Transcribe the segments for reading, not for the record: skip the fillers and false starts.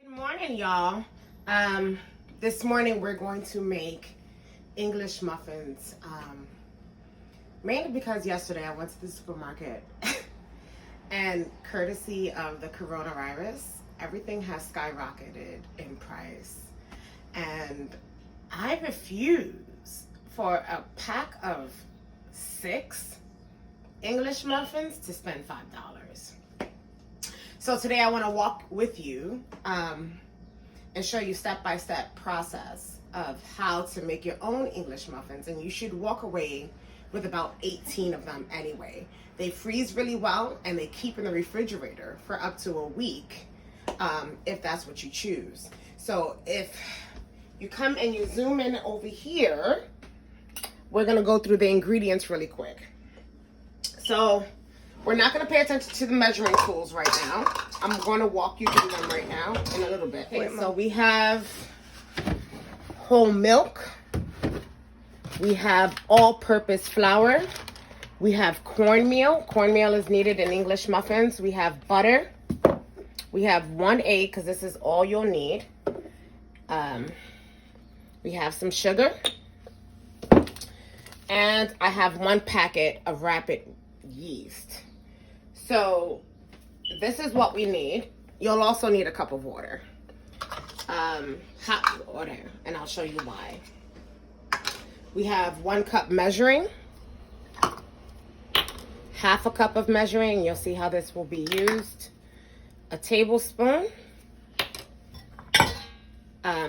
Good morning, y'all. This morning we're going to make English muffins. Mainly because yesterday I went to the supermarket and courtesy of the coronavirus, everything has skyrocketed in price. And I refuse for a pack of 6 English muffins to spend $5. So today I want to walk with you and show you step-by-step process of how to make your own English muffins. And you should walk away with about 18 of them anyway. They freeze really well and they keep in the refrigerator for up to a week if that's what you choose. So if you come and you zoom in over here, we're going to go through the ingredients really quick. So we're not going to pay attention to the measuring tools right now. I'm going to walk you through them right now in a little bit. Okay, so we have whole milk. We have all-purpose flour. We have cornmeal. Cornmeal is needed in English muffins. We have butter. We have 1 egg, because this is all you'll need. We have some sugar. And I have 1 packet of rapid yeast. So this is what we need. You'll also need a cup of water, hot water, and I'll show you why. We have 1 cup measuring, half a cup of measuring. You'll see how this will be used. A tablespoon.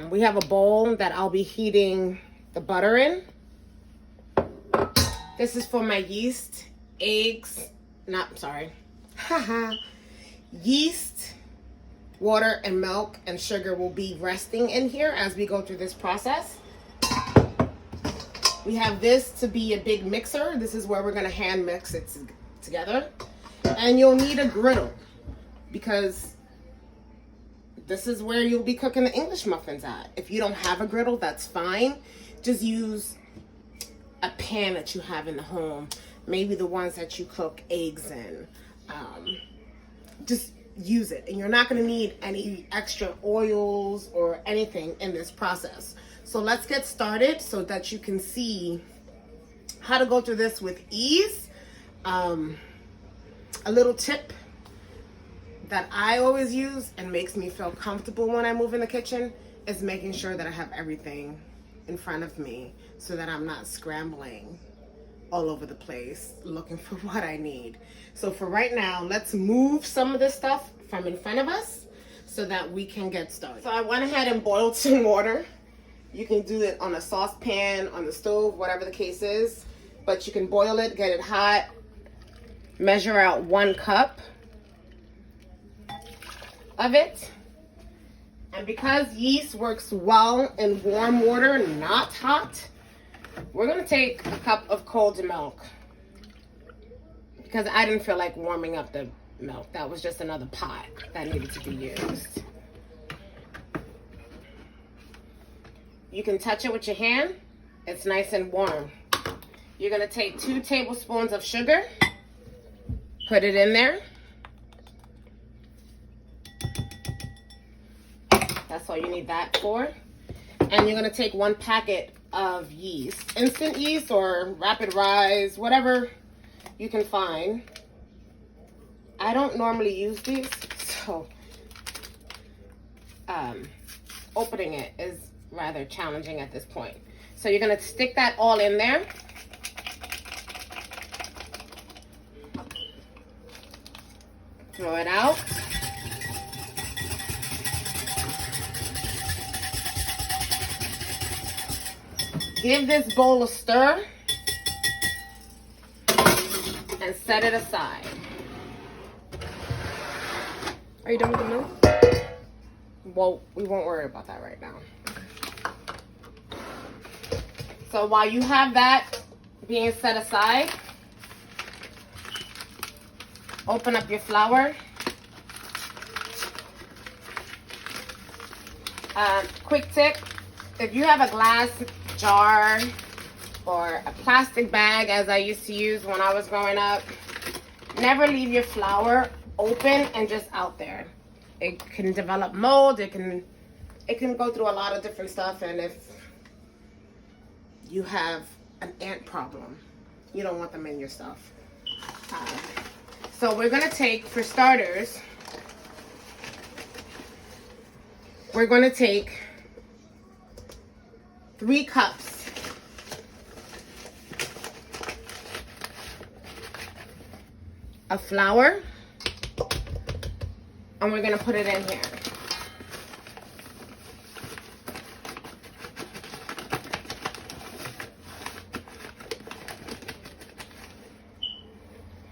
We have a bowl that I'll be heating the butter in. This is for my yeast, eggs, yeast, water, and milk and sugar will be resting in here as we go through this process. We have this to be a big mixer. This is where we're going to hand mix it together. And you'll need a griddle because this is where you'll be cooking the English muffins at. If you don't have a griddle, that's fine. Just use a pan that you have in the home. Maybe the ones that you cook eggs in. Just use it. And you're not going to need any extra oils or anything in this process. So let's get started so that you can see how to go through this with ease. A little tip that I always use and makes me feel comfortable when I move in the kitchen is making sure that I have everything in front of me so that I'm not scrambling all over the place looking for what I need. So for right now, let's move some of this stuff from in front of us so that we can get started. So I went ahead and boiled some water. You can do it on a saucepan, on the stove, whatever the case is, but you can boil it, get it hot, measure out 1 cup of it. And because yeast works well in warm water, not hot, we're going to take a cup of cold milk because I didn't feel like warming up the milk. That was just another pot that needed to be used. You can touch it with your hand. It's nice and warm. You're going to take 2 tablespoons of sugar, put it in there. That's all you need that for. And you're going to take 1 packet of yeast, instant yeast or rapid rise, whatever you can find. I don't normally use these, so opening it is rather challenging at this point. So you're going to stick that all in there. Throw it out. Give this bowl a stir and set it aside. Are you done with the milk? Well, we won't worry about that right now. So while you have that being set aside, open up your flour. Quick tip, if you have a glass jar or a plastic bag, as I used to use when I was growing up, never leave your flour open and just out there. It can develop mold. It can go through a lot of different stuff. And if you have an ant problem, you don't want them in your stuff. So we're gonna take, for starters, we're gonna take 3 cups of flour, and we're gonna put it in here.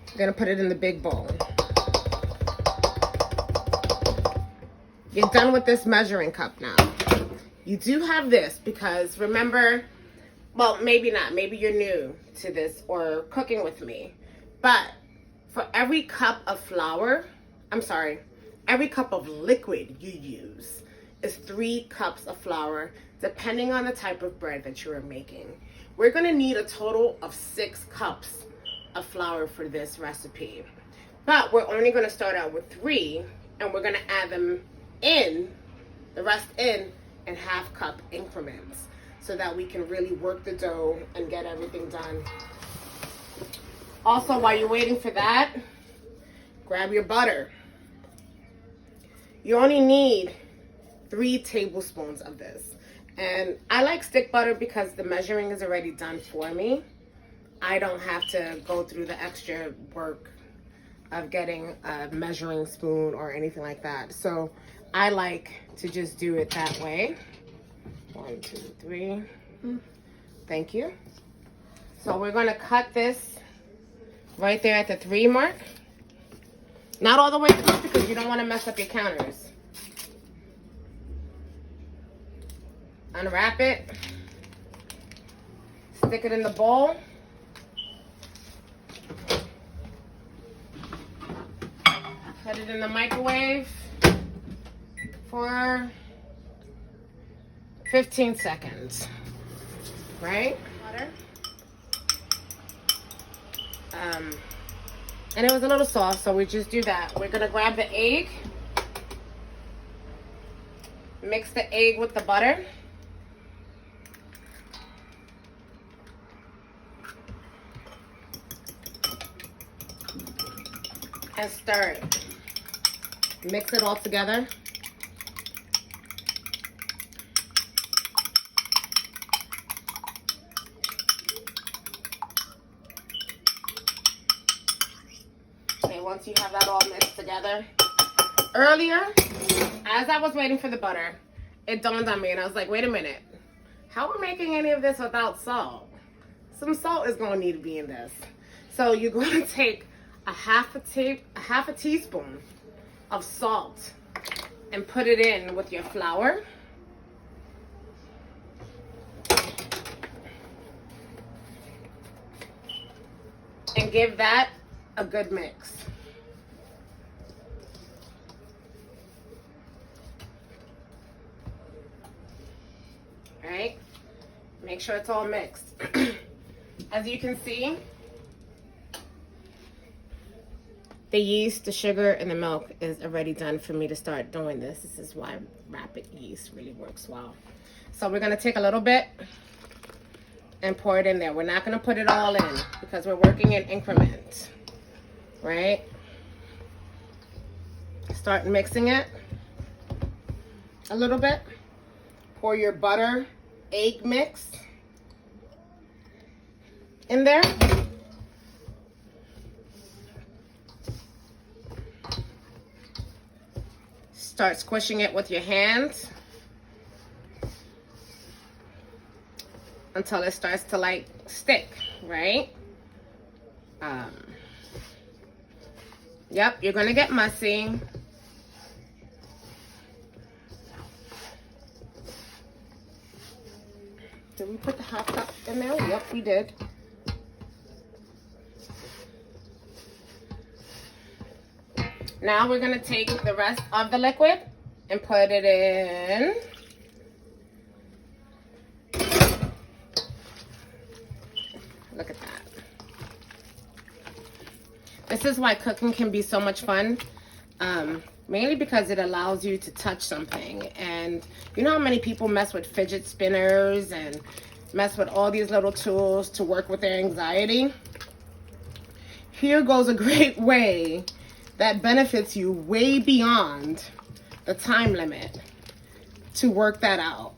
I'm gonna put it in the big bowl. You're done with this measuring cup now. You do have this because remember, well, maybe not. Maybe you're new to this or cooking with me. But for every cup of flour, every cup of liquid you use is 3 cups of flour, depending on the type of bread that you are making. We're gonna need a total of 6 cups of flour for this recipe, but we're only going to start out with 3, and we're going to add them in, the rest in 1/2 cup increments, so that we can really work the dough and get everything done. Also, while you're waiting for that, grab your butter. You only need 3 tablespoons of this, and I like stick butter because the measuring is already done for me. I don't have to go through the extra work of getting a measuring spoon or anything like that. So I like to just do it that way. 1, 2, 3. Thank you. So we're going to cut this right there at the 3 mark. Not all the way through because you don't want to mess up your counters. Unwrap it. Stick it in the bowl. Put it in the microwave for 15 seconds, right? Butter. And it was a little soft, so we just do that. We're gonna grab the egg, mix the egg with the butter. And stir it. Mix it all together. Okay, once you have that all mixed together. Earlier, as I was waiting for the butter, it dawned on me and I was like, wait a minute. How are we making any of this without salt? Some salt is gonna need to be in this. So you're gonna take a half a teaspoon of salt and put it in with your flour. And give that a good mix. All right, make sure it's all mixed. As you can see, the yeast, the sugar, and the milk is already done for me to start doing this. This is why rapid yeast really works well. So we're gonna take a little bit and pour it in there. We're not gonna put it all in because we're working in increments, right? Start mixing it a little bit. Pour your butter, egg mix in there. Start squishing it with your hands until it starts to like stick, right? Yep, you're gonna get messy. Did we put the half cup in there? Yep, we did. Now we're gonna take the rest of the liquid and put it in. Look at that. This is why cooking can be so much fun. Mainly because it allows you to touch something. And you know how many people mess with fidget spinners and mess with all these little tools to work with their anxiety? Here goes a great way that benefits you way beyond the time limit to work that out.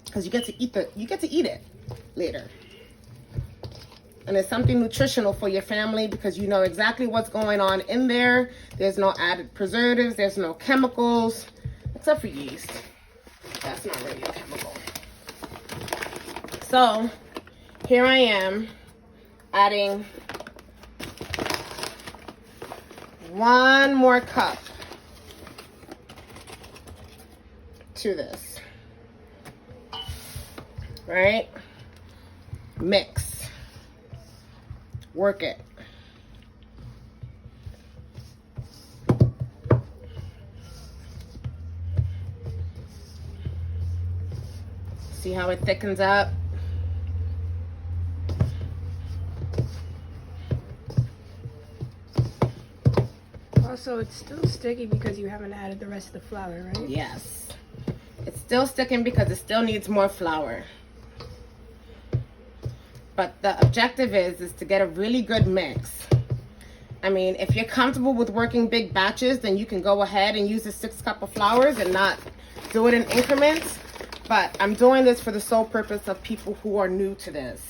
Because you get to eat it later. And it's something nutritional for your family because you know exactly what's going on in there. There's no added preservatives, there's no chemicals, except for yeast. That's not really a chemical. So here I am adding 1 more cup to this. Right? Mix. Work it. See how it thickens up? Also, it's still sticky because you haven't added the rest of the flour, right? Yes. It's still sticking because it still needs more flour. But the objective is to get a really good mix. I mean, if you're comfortable with working big batches, then you can go ahead and use a 6 cup of flours and not do it in increments. But I'm doing this for the sole purpose of people who are new to this.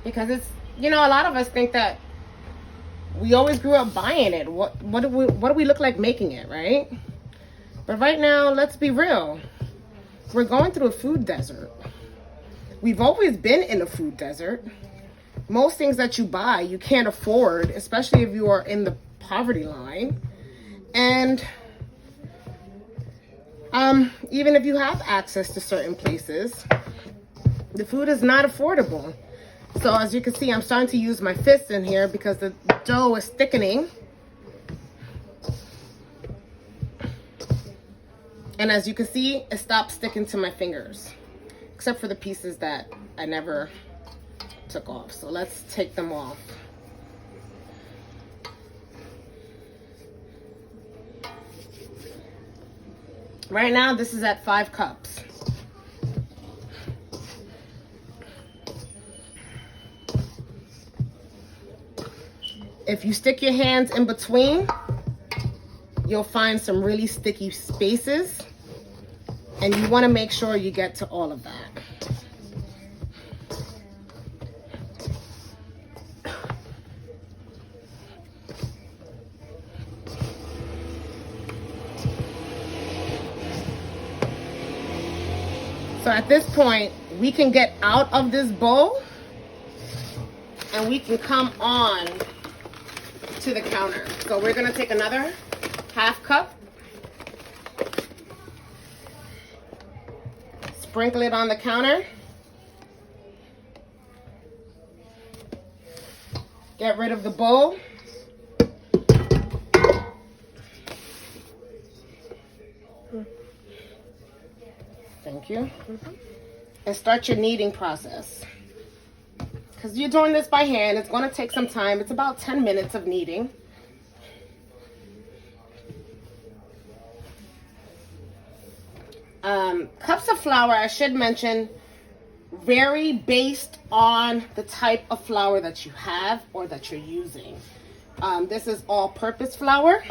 Because it's, you know, a lot of us think that we always grew up buying it. What do we look like making it, right? But right now, let's be real. We're going through a food desert. We've always been in a food desert. Most things that you buy, you can't afford, especially if you are in the poverty line. And even if you have access to certain places, the food is not affordable. So as you can see, I'm starting to use my fists in here because the dough is thickening. And as you can see, it stopped sticking to my fingers, except for the pieces that I never took off. So let's take them off. Right now, this is at 5 cups. If you stick your hands in between, you'll find some really sticky spaces, and you want to make sure you get to all of that. So at this point, we can get out of this bowl and we can come on to the counter. So we're gonna take another half cup, sprinkle it on the counter, get rid of the bowl. Thank you. And start your kneading process. Because you're doing this by hand, it's going to take some time. It's about 10 minutes of kneading. Cups of flour, I should mention, vary based on the type of flour that you have or that you're using. This is all-purpose flour.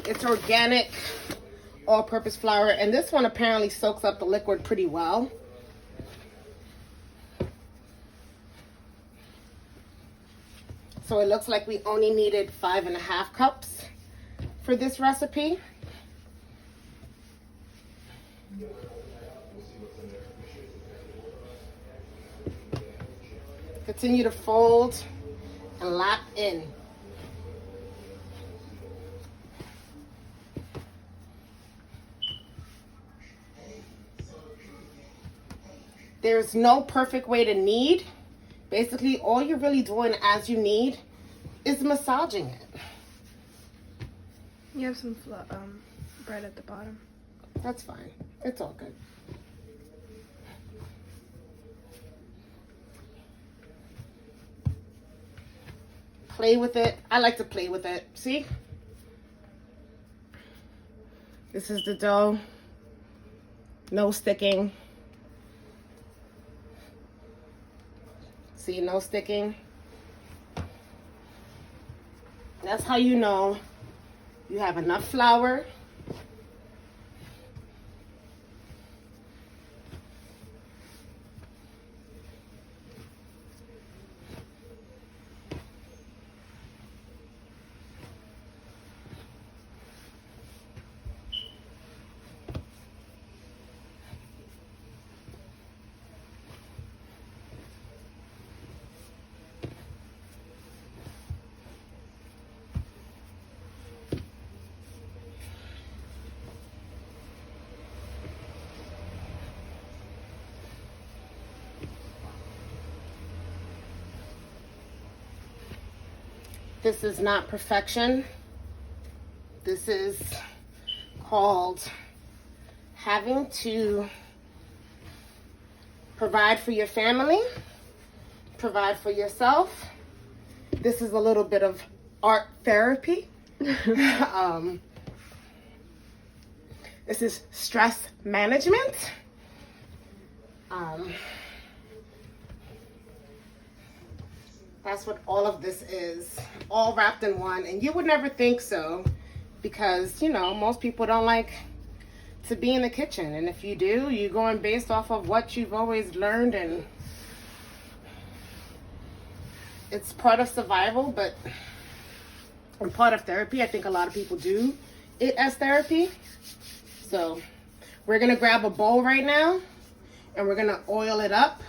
It's organic all-purpose flour, and this one apparently soaks up the liquid pretty well. So it looks like we only needed 5.5 cups for this recipe. Continue to fold and lap in. There's no perfect way to knead. Basically, all you're really doing as you knead is massaging it. You have some bread at the bottom. That's fine. It's all good. Play with it. I like to play with it. See? This is the dough. No sticking. See, no sticking. That's how you know you have enough flour. This is not perfection. This is called having to provide for your family, provide for yourself. This is a little bit of art therapy. This is stress management. That's what all of this is, all wrapped in one. And you would never think so because, you know, most people don't like to be in the kitchen. And if you do, you're going based off of what you've always learned. And it's part of survival, but and part of therapy. I think a lot of people do it as therapy. So we're going to grab a bowl right now and we're going to oil it up.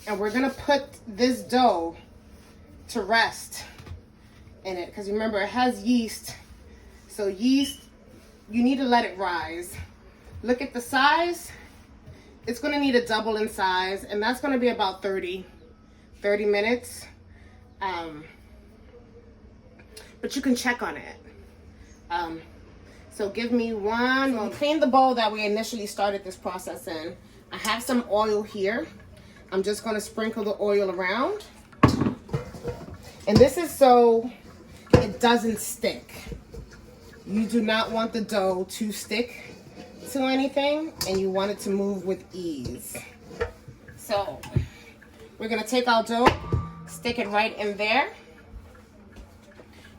And we're going to put this dough to rest in it, because remember it has yeast. So yeast, you need to let it rise. Look at the size. It's going to need a double in size, and that's going to be about 30 minutes. But you can check on it. So give me one moment. Clean the bowl that we initially started this process in. I have some oil here. I'm just going to sprinkle the oil around. And this is so it doesn't stick. You do not want the dough to stick to anything, and you want it to move with ease. So we're going to take our dough, stick it right in there.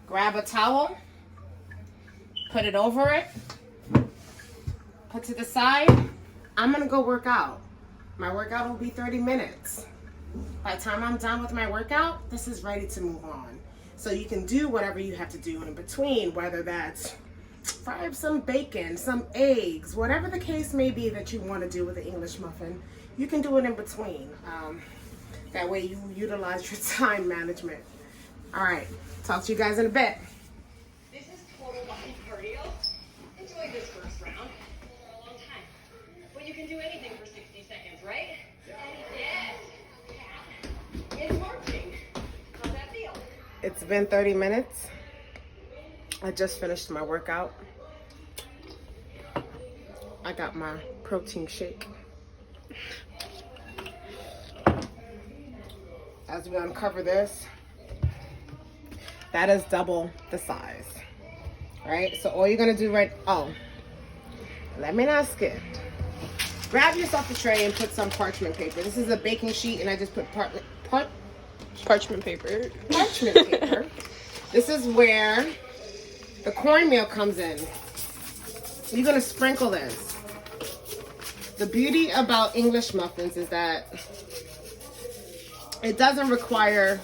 Grab a towel, put it over it, put to the side. I'm going to go work out. My workout will be 30 minutes. By the time I'm done with my workout, this is ready to move on. So you can do whatever you have to do in between, whether that's fry up some bacon, some eggs, whatever the case may be that you want to do with the English muffin, you can do it in between. That way you utilize your time management. All right, talk to you guys in a bit. This is total body cardio. Enjoy this first round for a long time. But you can do anything for 60 seconds, right? Yes. It's working. How's that feel? It's been 30 minutes. I just finished my workout. I got my protein shake. As we uncover this, that is double the size. Right? So all you're gonna do let me not skip. Grab yourself a tray and put some parchment paper. This is a baking sheet, and I just put Parchment paper. Parchment paper. This is where the cornmeal comes in. You're gonna sprinkle this. The beauty about English muffins is that it doesn't require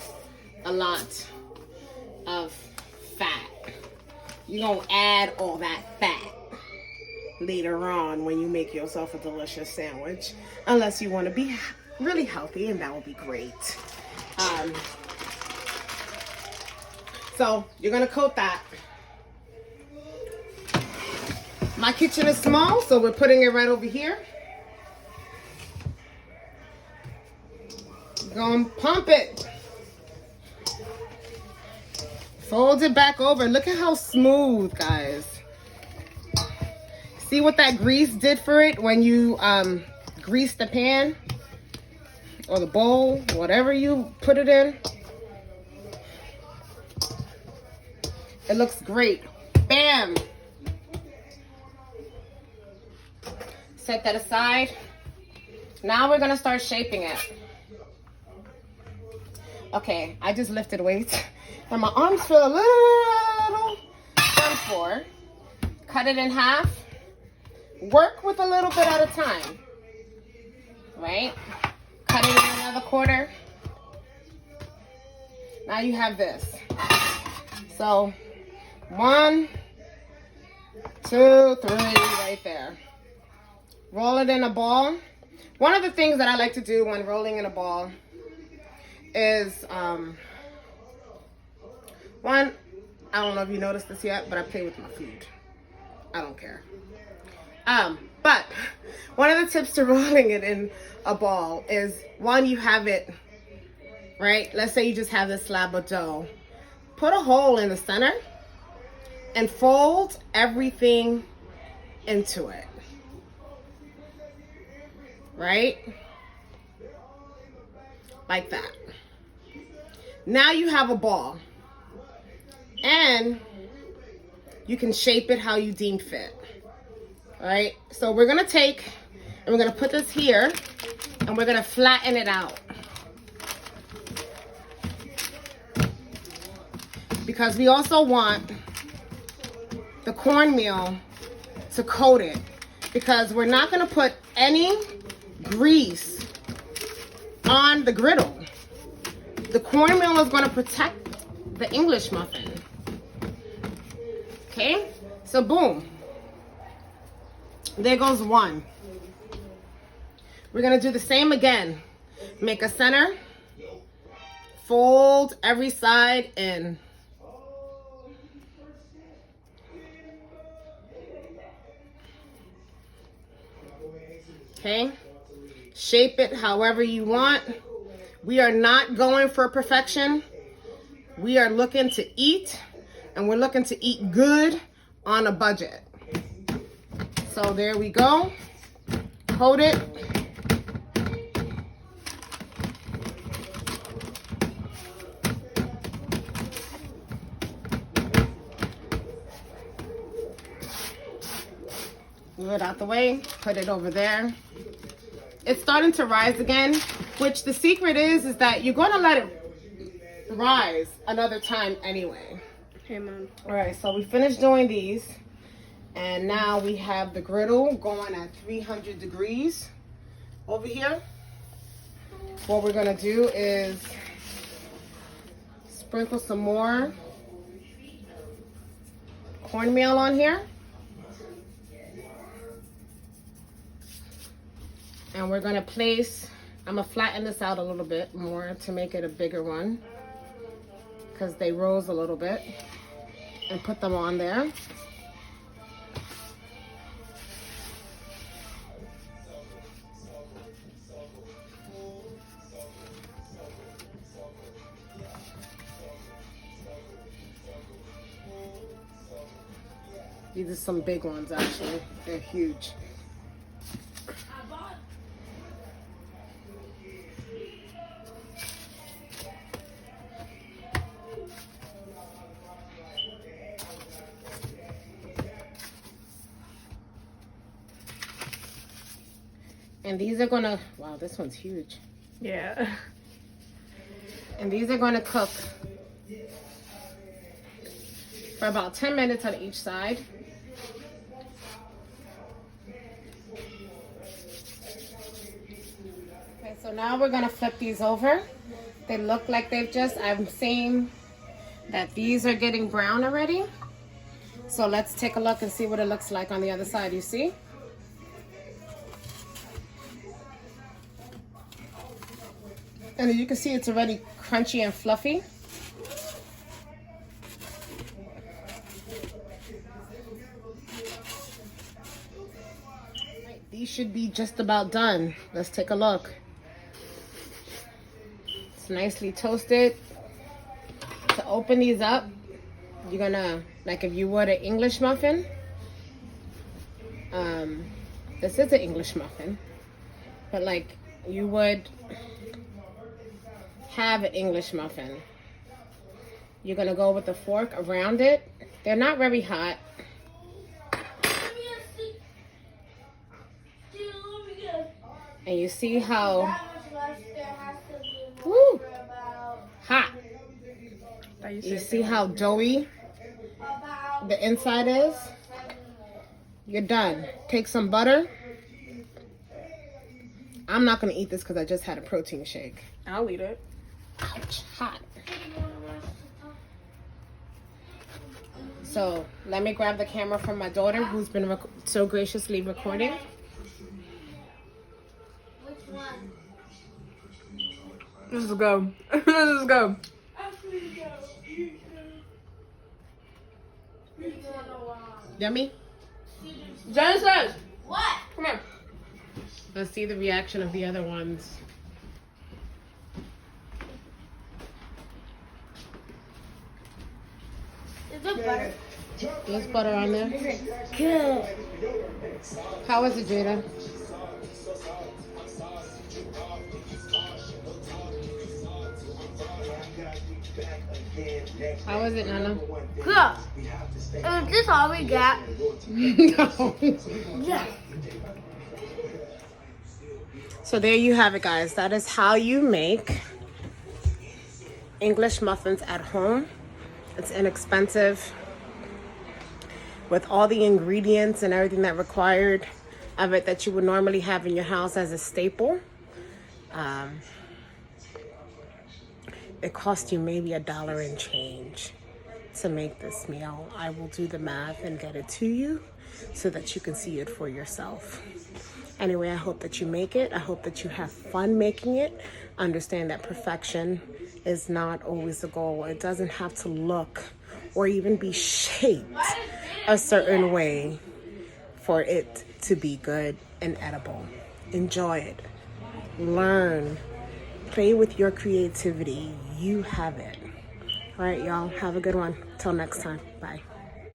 a lot of fat. You're gonna add all that fat later on when you make yourself a delicious sandwich, unless you want to be really healthy, and that would be great. So you're gonna coat that. My kitchen is small, so we're putting it right over here. Gonna pump it. Fold it back over. Look at how smooth, guys. See what that grease did for it when you grease the pan or the bowl, whatever you put it in. It looks great. Bam. Set that aside. Now we're gonna start shaping it. Okay, I just lifted weights and my arms feel a little done for. Cut it in half. Work with a little bit at a time, right? Cut it in another quarter. Now you have this. So 1, 2, 3, right there. Roll it in a ball. One of the things that I like to do when rolling in a ball is, one, I don't know if you noticed this yet, but I play with my food. I don't care. But one of the tips to rolling it in a ball is, one, you have it, right? Let's say you just have this slab of dough. Put a hole in the center and fold everything into it, right? Like that. Now you have a ball, and you can shape it how you deem fit. All right, so we're gonna take and we're gonna put this here and we're gonna flatten it out, because we also want the cornmeal to coat it, because we're not gonna put any grease on the griddle. The cornmeal is gonna protect the English muffin. Okay, so boom. There goes one. We're gonna do the same again. Make a center, fold every side in. Okay, shape it however you want. We are not going for perfection. We are looking to eat, and we're looking to eat good on a budget. So there we go. Hold it. Move it out the way. Put it over there. It's starting to rise again, which the secret is that you're going to let it rise another time anyway. Hey, Mom. All right, so we finished doing these. And now we have the griddle going at 300 degrees over here. What we're gonna do is sprinkle some more cornmeal on here. And we're gonna place, I'm gonna flatten this out a little bit more to make it a bigger one, because they rose a little bit, and put them on there. These are some big ones, actually. They're huge. And these are gonna, wow, this one's huge. Yeah. And these are gonna cook for about 10 minutes on each side. Okay, so now we're gonna flip these over. They look like I'm seeing that these are getting brown already. So let's take a look and see what it looks like on the other side, you see? And you can see it's already crunchy and fluffy. Right, these should be just about done. Let's take a look. It's nicely toasted. To open these up, you're gonna, like if you would an English muffin, this is an English muffin, but like you would have an English muffin. You're gonna go with the fork around it. They're not very hot. And you see how woo, hot. You see how doughy the inside is? You're done. Take some butter. I'm not going to eat this because I just had a protein shake. I'll eat it. Ouch, hot. So let me grab the camera from my daughter who's been so graciously recording. Which one? Let's go. Let's go. Yummy? Genesis! What? Come here. Let's see the reaction of the other ones. Is it butter? There's butter on there. Good. How is it, Jada? How is it, Nana? Good. Is this all we got? No. Yeah. So there you have it, guys. That is how you make English muffins at home. It's inexpensive with all the ingredients and everything that required of it that you would normally have in your house as a staple. It cost you maybe $1 and change to make this meal. I will do the math and get it to you so that you can see it for yourself. Anyway, I hope that you make it. I hope that you have fun making it. Understand that perfection is not always the goal. It doesn't have to look or even be shaped a certain way for it to be good and edible. Enjoy it. Learn. Play with your creativity. You have it. All right, y'all. Have a good one. Till next time. Bye.